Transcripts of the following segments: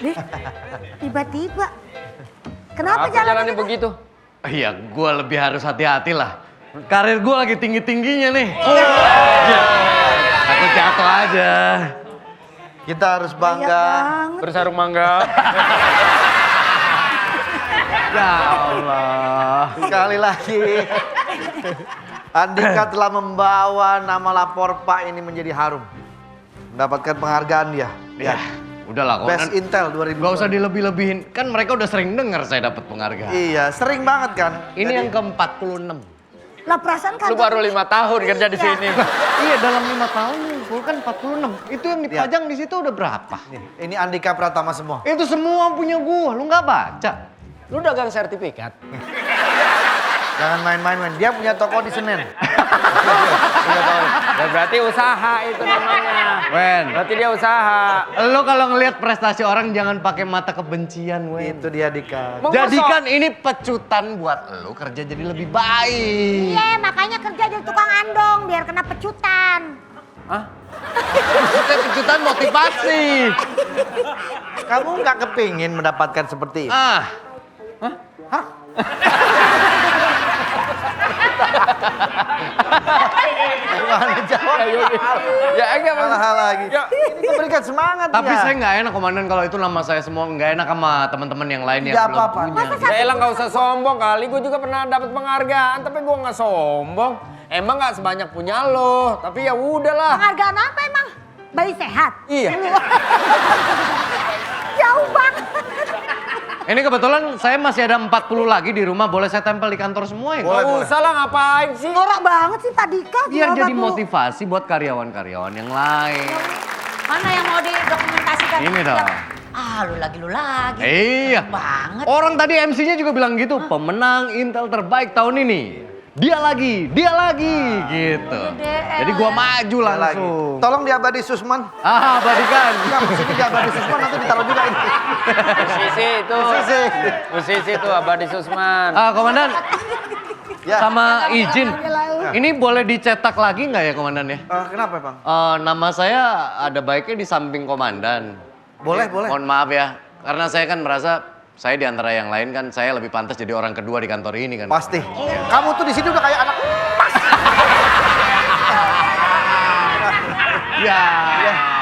Nih, tiba-tiba. Kenapa jalannya jalannya begitu? Iya, gue lebih harus hati-hati lah. Karir gue lagi tinggi-tingginya nih. Ya, takut jatuh aja. Kita harus Banyak bangga. banget. Bersarung mangga. Ya Allah. Sekali lagi. Andika telah membawa nama lapor Pak ini menjadi harum. Mendapatkan penghargaan dia. Ya, udahlah kok. Best Intel 2000. Gak usah dilebih-lebihin. Kan mereka udah sering denger saya dapat penghargaan. Iya, sering banget kan. Ini yang ke-46. Lah perasaan kan. Lu baru 5 tahun kerja di sini. Iya, dalam 5 tahun gue kan 46. Itu yang dipajang di situ udah berapa? Ini Andika Pratama semua. Itu semua punya gua, lu nggak baca? Lu dagang sertifikat? Jangan main-main, men. Dia punya toko di Senen. Ya berarti usaha itu namanya. Wen, Berarti dia usaha. lu kalau ngelihat prestasi orang jangan pakai mata kebencian, Wen. Itu dia Dika. Jadikan ini pecutan buat lu kerja jadi lebih baik. Iya, makanya kerja jadi tukang andong biar kena pecutan. Hah? Kita pecutan motivasi. Kamu nggak kepingin mendapatkan seperti itu? Ah, Gimana jawab? Ya enggak Mas. Hal-hal lagi. Ya. Ini memberikan semangat tapi ya. saya nggak enak komandan kalau itu nama saya semua, nggak enak sama teman-teman yang lain yang Tidak belum apa-apa. punya. Ya elah nggak usah sombong kali. Gue juga pernah dapat penghargaan, tapi gue nggak sombong. Emang nggak sebanyak punya lo, tapi ya udahlah. Penghargaan apa emang? Bayi sehat? Iya. Jauh banget. Ini kebetulan saya masih ada 40 lagi di rumah, boleh saya tempel di kantor semua ya? Boleh, Nggak usah lah, ngapain sih? Norak banget sih Pak Dika. Biar Gimana jadi tuh? motivasi buat karyawan-karyawan yang lain. Mana yang mau didokumentasikan? Ini dong. Ah, lu lagi. Iya. Banget. Orang tadi MC-nya juga bilang gitu, pemenang Intel terbaik tahun ini. Dia lagi gitu. Jadi gua maju Ada lagi. langsung. Tolong diabadi Susman. Ah, badikan. Enggak, maksudnya diabadi Susman nanti ditaruh juga ini. Musisi itu. Musisi itu Abadi Susman. Ah, komandan. Ya. Sama izin. Ini boleh dicetak lagi nggak ya, komandan ya? Kenapa, Bang? Nama saya ada baiknya di samping komandan. Boleh, boleh. Mohon maaf ya, karena saya kan merasa saya di antara yang lain kan saya lebih pantas jadi orang kedua di kantor ini kan. Pasti. Kamu tuh di sini udah kayak anak emas. Ya.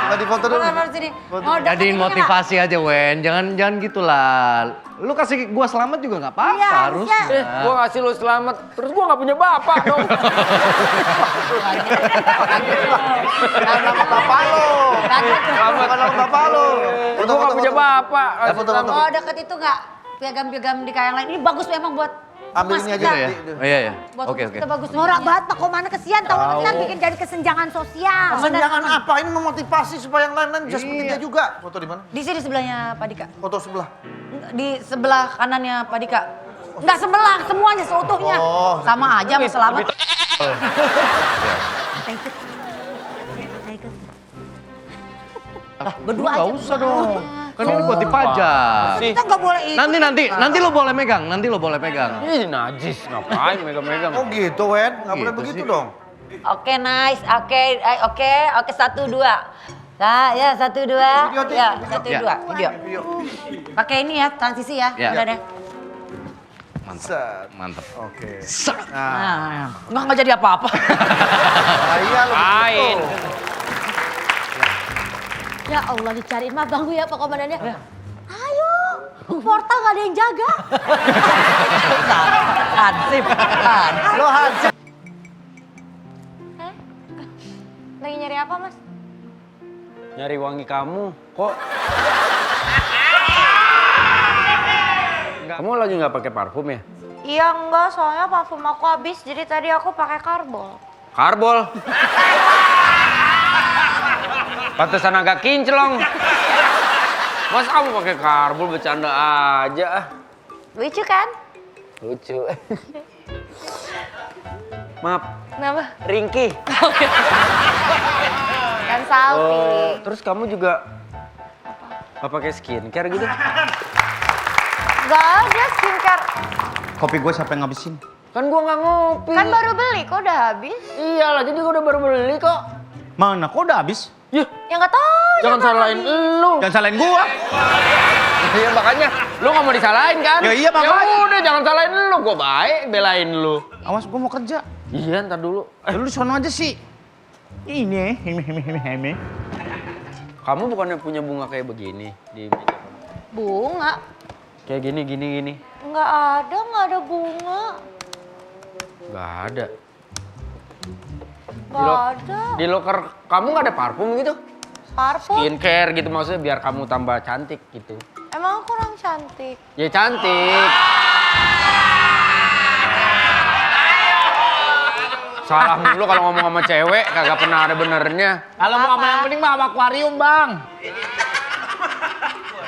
Coba difoto dulu. Jadiin motivasi aja, Wen. Jangan gitulah. Lu kasih gua selamat juga nggak apa-apa Iya, harusnya. Gua ngasih lu selamat, terus gua nggak punya bapak dong. Bukan nama bapak lo. Bukan nama bapak lo. Gua nggak punya bapak. Ya, foto-foto. Oh deket itu nggak piagam-piagam di kayak yang lain. Ini bagus memang buat Ambil emas ini aja kita. ya. Oh iya ya. Buat Oke. kita bagus. Norak banget Pak Komanda kesian tahu kita bikin jadi kesenjangan sosial. Kesenjangan apa? Ini memotivasi supaya yang lain-lain bisa seperti dia juga. Foto di mana? Di sini sebelahnya Pak Dika. Foto sebelah. Di sebelah kanannya Pak Dika. Enggak sebelah, semuanya seutuhnya. Oh. Sama aja sama selamat. Berdua aja. Nggak usah dong. Kan ini buat dipajang. Kita nggak boleh itu. Nanti lo boleh megang. Nanti lo boleh pegang. Ih najis, ngapain megang-megang. Oh gitu, Wen. Nggak boleh Gitu begitu sih. dong. Oke, nice. Oke, 1, 2. Nah, ya 1, 2. Video, Dik. Ya, Video. 1, Ya. 2. Video. Video. Pakai ini ya, transisi ya. Ya. Udah deh. Mantap. Set. Mantap. Oke. Set. Nah, Nggak jadi apa-apa. iya lo Main. begitu. Ya Allah, dicariin mah ganggu ya Pak Komandannya. Ayo, portal nggak ada yang jaga. Hansip. Lo hansip. Lagi nyari apa, Mas? Nyari wangi kamu, kok? Kamu lagi nggak pakai parfum ya? Iya enggak, soalnya parfum aku habis, jadi tadi aku pakai karbol. Karbol. Pantesan agak kinclong. Mas kamu pakai karbol bercanda aja. Lucu kan? Lucu. Maaf, Kenapa? Ringki. Kan Salvi. Terus kamu juga nggak pakai skincare gitu? Gak ada skincare. Kopi gue siapa yang ngabisin? Kan gua nggak ngopi. Kan baru beli, kok udah habis? Iyalah, jadi gua udah baru beli kok. Mana? Kok udah habis? Yah, Ya nggak tahu. jangan salahin lu. Jangan salahin gua. Iya makanya lu nggak mau disalahin kan? Ya iya, makanya. Ya udah jangan salahin lu, gue baik belain lu. Awas gue mau kerja. Iya ntar dulu. Lu di sono aja sih. Ini, heme. Kamu bukannya punya bunga kayak begini di meja kamu? Bunga? Kayak gini. Nggak ada bunga. Gak ada. Nggak ada. Di loker kamu nggak ada parfum gitu? Parfum? Skincare gitu maksudnya biar kamu tambah cantik gitu. Emang aku orang cantik? Ya cantik. Salah mulu kalau ngomong sama cewek, kagak pernah ada benernya. Kalau mau sama yang penting mah sama akuarium, Bang.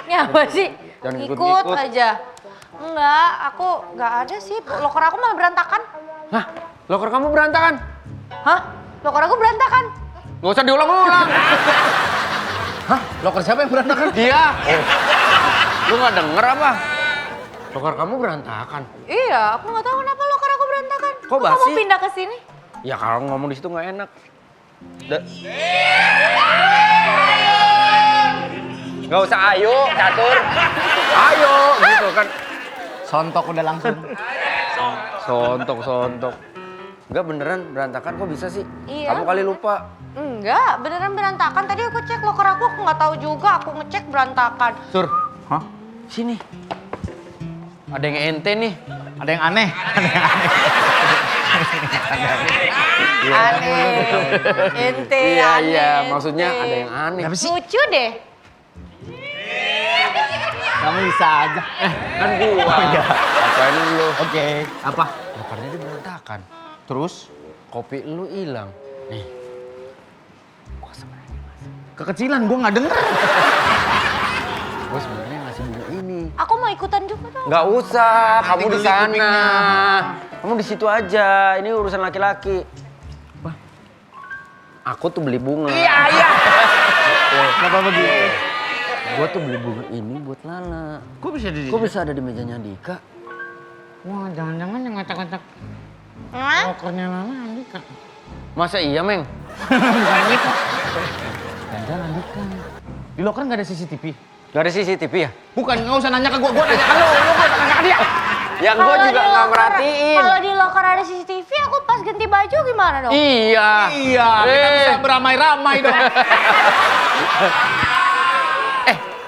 Ini apa sih? Jangan Ikut ikut-ikut. aja. Enggak, aku nggak ada sih. Loker aku malah berantakan. Hah? Loker kamu berantakan? Hah? Loker aku berantakan? Gak usah diulang-ulang. Hah? Loker siapa yang berantakan? Dia. Lu nggak denger apa? Loker kamu berantakan. Iya, aku nggak tahu kenapa loker aku berantakan. Kok Kamu basi? pindah ke sini? Ya kalau ngomong di situ nggak enak. Gak usah ayo, catur. Ayo, gitu kan. Sontok udah langsung. Sontok. Enggak beneran berantakan kok bisa sih? Iya. Kamu kali lupa. Enggak, beneran berantakan. Tadi aku cek loker aku nggak tahu juga. Aku ngecek berantakan. Sur, Hah? sini. Ada yang ente nih. Ada yang aneh. Aneh. Ente Iya, aneh. iya. Maksudnya ente. ada yang aneh. Apa sih? Lucu deh. Kamu bisa aja. Kan gua. iya. Apain lu? Oke. Apa? Lokernya dia berantakan. Terus? Kopi lu hilang. Nih. Kekecilan, gue nggak denger. Gua sebenarnya ngasih bunga ini. Aku mau ikutan juga dong. Nggak usah, kamu di geli sana. kupingnya. Kamu di situ aja. Ini urusan laki-laki. Wah. Aku tuh beli bunga. Iya. Kenapa begitu? Gua tuh beli bunga ini buat Lala. Kok bisa di Kok bisa ada di mejanya Andika? Wah, jangan-jangan yang ngacak-ngacak Hah? lokernya Lala Andika. Masa iya, Meng? Bukan Andika. Jangan Andika. Di loker nggak ada CCTV? Gak ada CCTV ya? Bukan, nggak usah nanya ke gue nanya ke lu nggak nanya ke dia. Ya gua Kalau juga di nggak loker- merhatiin. Kalau di loker ada CCTV, aku pas ganti baju gimana dong? Iya. Iya, kita bisa beramai-ramai dong.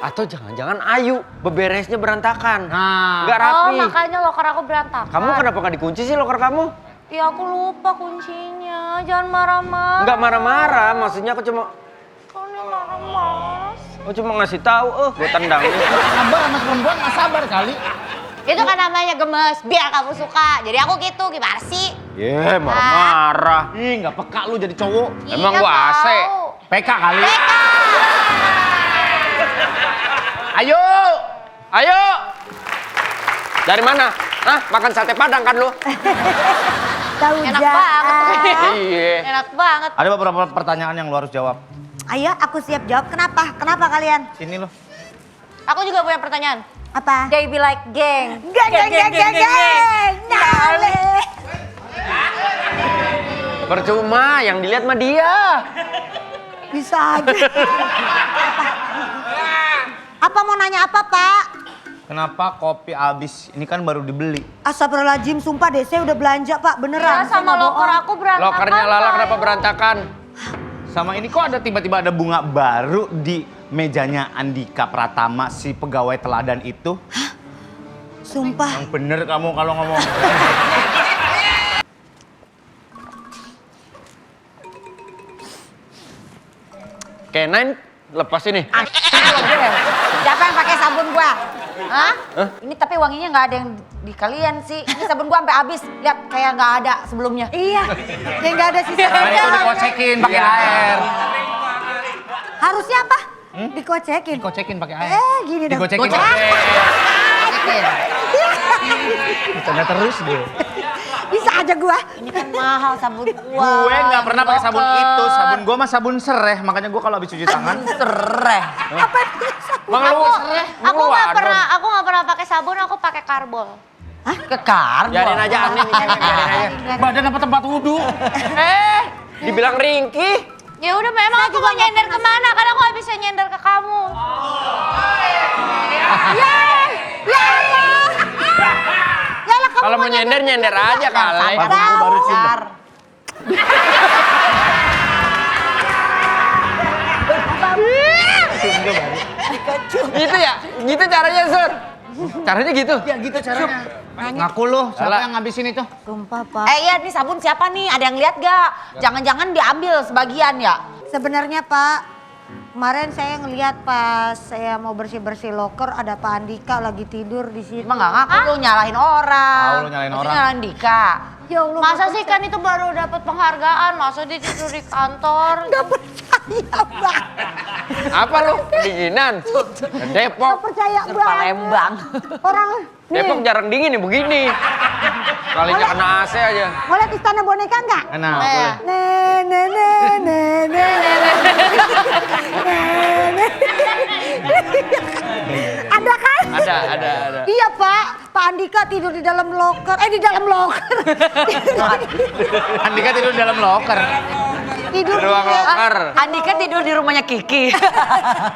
Atau jangan-jangan Ayu beberesnya berantakan. Nah, Nggak Oh, rapi. makanya loker aku berantakan. Kamu kenapa nggak dikunci sih loker kamu? Ya aku lupa kuncinya. Jangan marah-marah. Nggak marah-marah, maksudnya aku cuma Kok dia marah-marah sih? aku cuma ngasih tahu, gue tendang. sabar sama perempuan nggak sabar kali. Itu kan namanya gemes, biar kamu suka. Jadi aku gitu, gimana sih? Ye, marah-marah. Ih, nggak peka lu jadi cowok. Emang Iya, gua AC? tahu. PK kali. Ayo! Ayo! Dari mana? Hah? Makan sate Padang kan lu? Tahu Enak banget. Iya. Enak banget. Ada beberapa pertanyaan yang lu harus jawab. Ayo, aku siap jawab. Kenapa? Kenapa kalian? Sini lo. Aku juga punya pertanyaan. Apa? They be like geng. Geng. Nyale. Percuma, yang dilihat mah dia. Bisa aja. Apa mau nanya apa, Pak? Kenapa kopi habis? Ini kan baru dibeli. Astagfirullahaladzim, sumpah deh, saya udah belanja, Pak. Ya, Beneran. saya sama nggak loker bohong. aku berantakan. Lokernya Lala Pak. kenapa berantakan? Sama ini kok ada tiba-tiba ada bunga baru di mejanya Andika Pratama, si pegawai teladan itu. Sumpah. Yang bener kamu kalau ngomong. K9 lepas ini. Siapa yang pakai sabun gua? Hah? Ini tapi wanginya nggak ada yang di kalian sih. Ini sabun gua sampai habis. Lihat kayak nggak ada sebelumnya. Iya, kayak nggak ada sisa. Nah, itu dikocekin pakai air. Harusnya apa? Dikocekin. Dikocekin pakai air. Gini dong. Dikocekin. Bercanda terus gue. Bisa aja gua. Ini kan mahal sabun gua. Gue nggak pernah pakai sabun Loker. itu. Sabun gue mah sabun sereh. Makanya gue kalau habis cuci tangan. Sereh. Apa itu? Bang lu Aku nggak pernah pakai sabun, aku pakai karbol. Ke karbon. Biarin aja Anin, biarin aja. Badan apa tempat wudhu? Dibilang ringkih. Ya udah, memang aku mau nyender kemana? Karena aku nggak bisa nyender ke kamu. Ya, mau nyender aja kali. Sabar. Gitu ya? Gitu caranya, Sur? Caranya gitu? Ya gitu caranya. Ngaku lu, siapa yang ngabisin itu? Sumpah, Pak. Iya nih sabun siapa nih? Ada yang lihat gak? Jangan-jangan diambil sebagian ya? Sebenarnya Pak, kemarin saya ngelihat pas saya mau bersih-bersih loker ada Pak Andika lagi tidur di situ. Emang gak ngaku lu nyalahin orang. Tahu lu nyalahin Maksudnya orang. Nyalahin Dika. Ya Allah, Masa sih kan itu baru dapat penghargaan, masa dia tidur di kantor? nggak percaya Bang. Apa lu? Dinginan? Nggak Depok. percaya Bang. Palembang. Orang Depok nih, jarang dingin nih begini. Kalinya kena AC aja. mau lihat istana boneka nggak? Enak, boleh. Ada kan? Ada. Iya Pak, Pak Andika tidur di dalam loker. Di dalam loker. Andika tidur di dalam loker. Tidur Ruang loker. Andika tidur di rumahnya Kiki.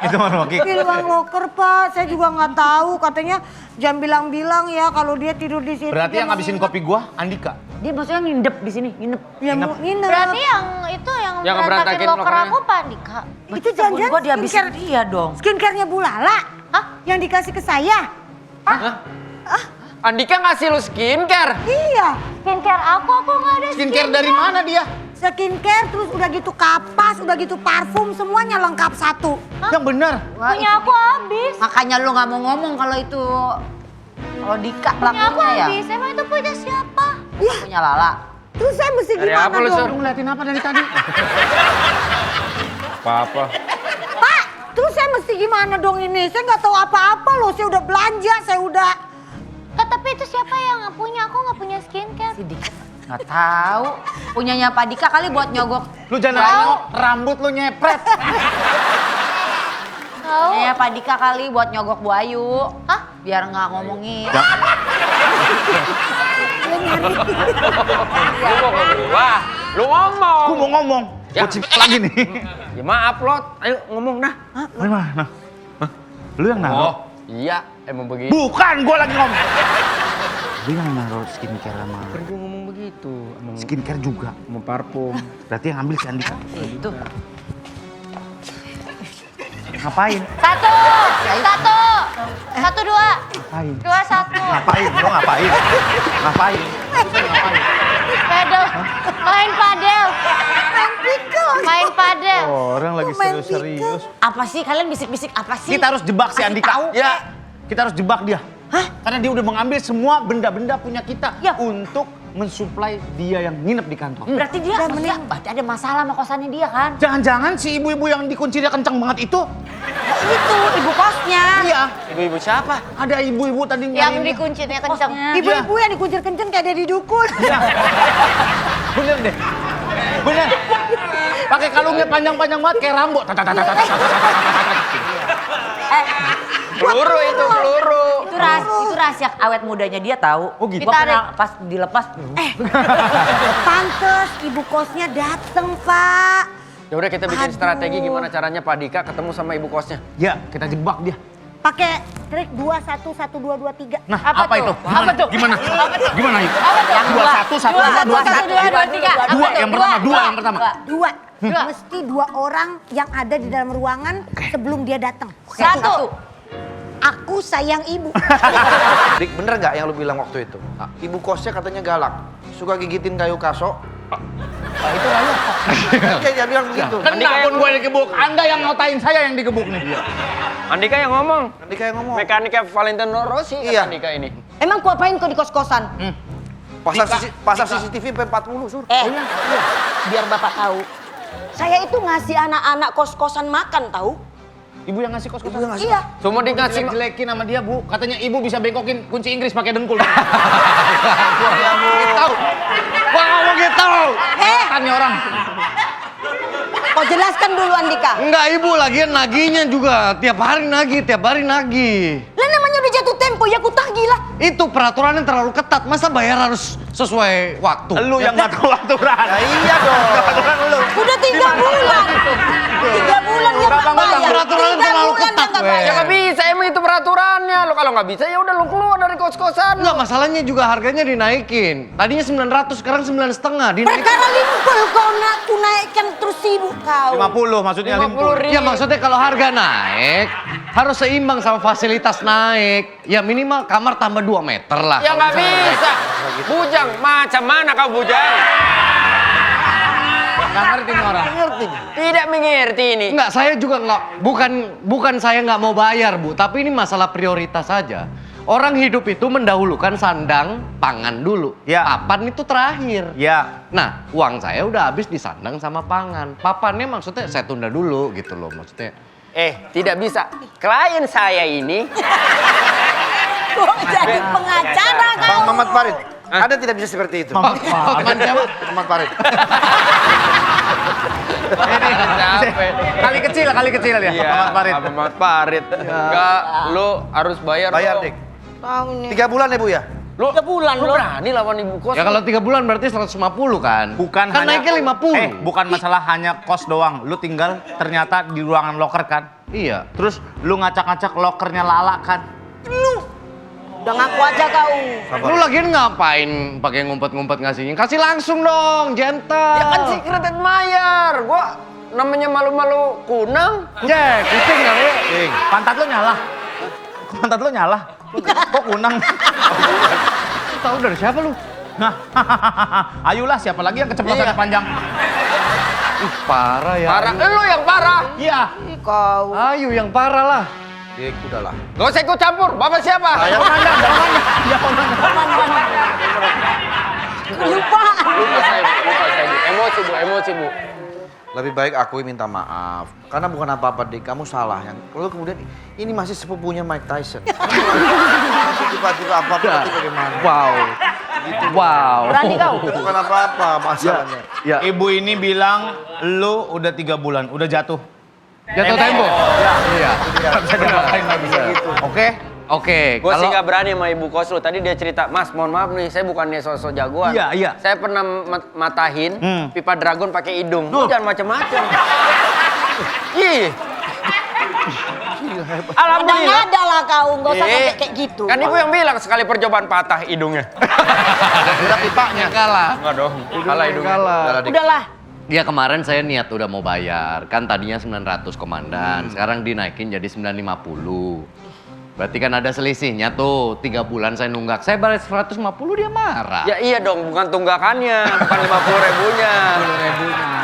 Itu mana Kiki? di ruang loker Pak. Saya juga nggak tahu. Katanya jangan bilang-bilang ya kalau dia tidur di situ. Berarti dia yang ngabisin kopi gua Andika. Dia maksudnya nginep di sini, nginep. Ya mau nginep. Berarti yang itu yang Yang berantakin ngeberantakin loker lokernya. aku Pak Andika. Itu Sabun jangan-jangan gua dihabisin skincare, dia dong. skincare-nya Bu Lala. Hah? Yang dikasih ke saya. Andika ngasih lu skincare. Iya. Skincare aku nggak ada Skincare dari mana dia? Skincare terus udah gitu kapas, udah gitu parfum semuanya lengkap satu. Yang benar. Punya aku habis. Makanya lu nggak mau ngomong kalau itu Dika Punya aku pelakunya ya. habis. Emang itu punya siapa? Punya Lala. Terus saya mesti Dari gimana apa lu, Sur? dong? Ngeliatin apa dari tadi? Apa? Pak, terus saya mesti gimana dong ini? Saya nggak tahu apa-apa loh. Saya udah belanja, saya udah. Tapi itu siapa yang punya? Aku nggak punya skincare. Si Dika. Nggak tahu. Punyanya Pak Dika kali buat nyogok. Lu jangan nengok, rambut lu nyepret. Tahu? Punyanya Pak Dika kali buat nyogok Bu Ayu. Hah? Biar nggak ngomongin. Lu mau ngomong gua? Lu ngomong. Gua mau ngomong. Ya. Gua cipta lagi nih. Ya maaf, Lot. Ayo ngomong nah. Gimana? Lu yang naruh? Iya, emang begitu. Bukan, gua lagi ngomong. Lu yang naruh skincare sama Kan gua ngomong begitu. Emang skincare juga. mau parfum. Berarti yang ambil si Andika. Itu. Ngapain? Satu, dua, Ngapain? dua satu. Ngapain? Lu ngapain? Ngapain? Padel, main padel, main padel. Orang lagi serius-serius. Apa sih kalian bisik-bisik apa sih? Kita harus jebak si Kasih Andika. tahu. Ya. Kita harus jebak dia. Hah? Karena dia udah mengambil semua benda-benda punya kita Ya. untuk mensuplai dia yang nginep di kantor. Berarti dia berarti ada masalah sama kosannya dia kan? Jangan-jangan si ibu-ibu yang dikunci dia kenceng banget itu? Itu ibu kosnya. Iya. Ibu-ibu siapa? Ada ibu-ibu tadi Yang nyariin dia. dikuncinya kenceng. Ibu-ibu yang dikuncir kenceng kayak dari dukun. Iya. Bener deh. Bener. Pakai kalungnya panjang-panjang banget kayak Rambo. Peluru itu, peluru. Itu rahasia awet mudanya dia tahu. Oh, gitu. Gua pernah pas dilepas. Pantes ibu kosnya dateng Pak. Ya udah kita bikin Aduh. strategi gimana caranya Pak Dika ketemu sama ibu kosnya. Ya, kita jebak dia. Pakai trik 2 1 1 2 2 3. Nah, Apa apa tuh? itu? Apa tuh? Gimana? Gimana itu? Yang Dua, satu, satu, dua, dua, satu, dua, tiga. Apa Dua, tuh? yang pertama, dua yang pertama. Dua. Mesti 2 orang yang ada di dalam ruangan sebelum dia datang. Satu. Aku sayang ibu. Dik, bener nggak yang lu bilang waktu itu? Ibu kosnya katanya galak, suka gigitin kayu kaso. Itu lalu. Dia bilang begitu. Kenapa gue dikebuk? Anda yang ngotain saya yang dikebuk nih. Andika yang ngomong. Nanti kayak ngomong. Mekaniknya Valentino Rossi kata Iya. Andika ini. Emang ku apain kau di kos-kosan? Pasar CCTV sampai 40, Sur. Biar Bapak tahu. Saya itu ngasih anak-anak kos-kosan makan tahu. Ibu yang ngasih kos-kosan? Iya. Semua dikasih Jelek-jelekin sama dia, Bu. Katanya ibu bisa bengkokin kunci Inggris pakai dengkul. Tahu. Wah, mau gitu. Kan nih orang. Kau jelaskan dulu Andika. Enggak ibu, lagian naginya juga. Tiap hari nagih. Lah namanya udah jatuh tempo ya ku tagih lah. Itu peraturannya terlalu ketat. Masa bayar harus sesuai waktu? Lu yang nggak tahu aturan. Iya dong. Aturan lu. Udah 3 bulan. 3 bulan ya Pak bayar. Peraturannya 3 terlalu bulan ketat, ya nggak weh. Ya bayar. nggak bisa, emang itu peraturannya. lo. Kalau nggak bisa ya udah lo keluar dari kos-kosan. Enggak, masalahnya juga harganya dinaikin. Tadinya 900, sekarang 9,5 dinaikin. Perkara limpul kau nak ku naikkan terus sibuk kau. 50 maksudnya limpul. 50.000. Ya maksudnya kalau harga naik, harus seimbang sama fasilitas naik. Ya minimal kamar tambah 2 meter lah. Ya nggak bisa. Bujang, macam mana kau bujang? Nggak ngerti nih orang. Tidak mengerti ini. Enggak, saya juga nggak, bukan saya nggak mau bayar, Bu. Tapi ini masalah prioritas saja. Orang hidup itu mendahulukan sandang, pangan dulu. Ya. Papan itu terakhir. Ya. Nah, uang saya udah habis di sandang sama pangan. Papannya maksudnya saya tunda dulu gitu loh maksudnya. Tidak bisa. Klien saya ini Kok jadi pengacara kau? Bang Mamat Farid, Anda tidak bisa seperti itu. Papan siapa? Mamat Farid. capek. Kali kecil ya, Iya, Muhammad Farid. Muhammad Farid. Enggak, lu harus bayar. Bayar, dong. Dik. Tahu nih. 3 bulan ya, Bu ya? Lu 3 bulan lu lo. berani lawan ibu kos? Ya kalau 3 bulan berarti 150 kan? Bukan kan hanya naiknya 50. bukan masalah hanya kos doang. Lu tinggal ternyata di ruangan loker kan. Iya. Terus lu ngacak-ngacak lokernya Lala kan. Udah ngaku aja kau. Lu lagian ngapain pakai ngumpet-ngumpet ngasihnya? Kasih langsung dong, gentle. Ya kan secret admirer. Gua namanya malu-malu kunang. Cek, kucing kali ya. Pantat lu nyala. Pantat lu nyala. Kok kunang? Lu tahu dari siapa lu? Nah, ayolah siapa lagi yang keceplosan Iya. panjang? Ih, parah ya. Parah, lu yang parah. Iya. Kau. Ayu yang parah lah. Dik, udahlah. Gak usah ikut campur. Bapak siapa? Lupa. Lupa saya, Bu. Emosi, Bu. Emosi, Bu. Lebih baik aku minta maaf. Karena bukan apa-apa, Dik. Kamu salah. Yang lalu kemudian ini masih sepupunya Mike Tyson. Tiba-tiba apa-apa itu bagaimana? Wow. Wow. Berani kau. Bukan apa-apa masalahnya. Ya. Ibu ini bilang lu udah 3 bulan, udah jatuh. Jatuh tempo. Iya. Bisa diapain nggak bisa gitu. Oke? Oke, Gue sih kalau gak berani sama ibu kos lu. Tadi dia cerita, Mas mohon maaf nih, saya bukannya sosok jagoan. Iya, iya. Saya pernah matahin pipa dragon pakai hidung. Lu jangan macem-macem. Ih. Alhamdulillah. Ada lah kau, nggak usah sampai Eh, kayak gitu. Kan ibu yang bilang sekali percobaan patah hidungnya. udah pipanya kalah. Enggak dong, kalah hidungnya. Kalah. Udahlah. Ya kemarin saya niat udah mau bayar. Kan tadinya 900 komandan, sekarang dinaikin jadi 950. Berarti kan ada selisihnya tuh, 3 bulan saya nunggak. Saya bayar 150 dia marah. Ya iya dong, bukan tunggakannya, bukan 50.000-nya.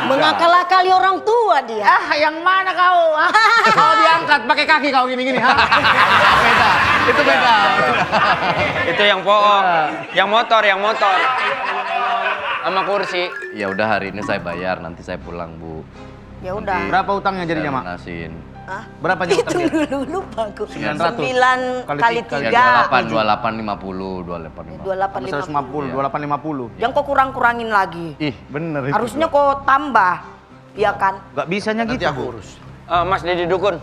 Mengakal-akali orang tua dia. Ah, yang mana kau? Kau diangkat pakai kaki kau gini-gini. Beda, itu beda. Itu yang pook, yang motor. Sama kursi. Ya udah hari ini saya bayar, nanti saya pulang, Bu. Ya udah. Berapa utangnya Saya jadinya, Mak? lunasin. Berapa Itu utangnya? dulu lupa aku. 900. 9 kali Ya 3. 2850, 2850. 2850. 2850. Yang kau kurang-kurangin lagi. Ih, bener itu. Harusnya kau tambah. Iya kan? Gak bisanya Nanti gitu, aku Bu. urus. Mas Deddy Dukun.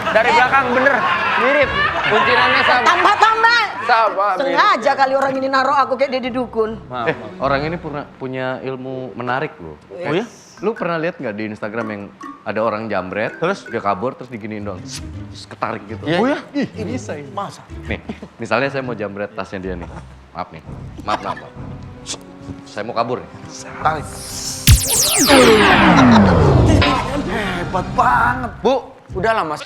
Dari belakang bener, mirip. Kuntilannya sama. Tambah-tambah. Sama, mirip. Sengaja kali orang ini naruh aku kayak Deddy Dukun. Maaf. Orang ini punya ilmu menarik loh. Oh ya? Lu pernah lihat nggak di Instagram yang ada orang jambret, terus dia kabur, terus diginiin doang, terus ketarik gitu. Iya. Oh ya? Ih, bisa ini. Masa? Nih, misalnya saya mau jambret tasnya dia nih. Maaf nih, maaf. Saya mau kabur nih. Tarik. Hebat banget. Bu, udahlah Mas.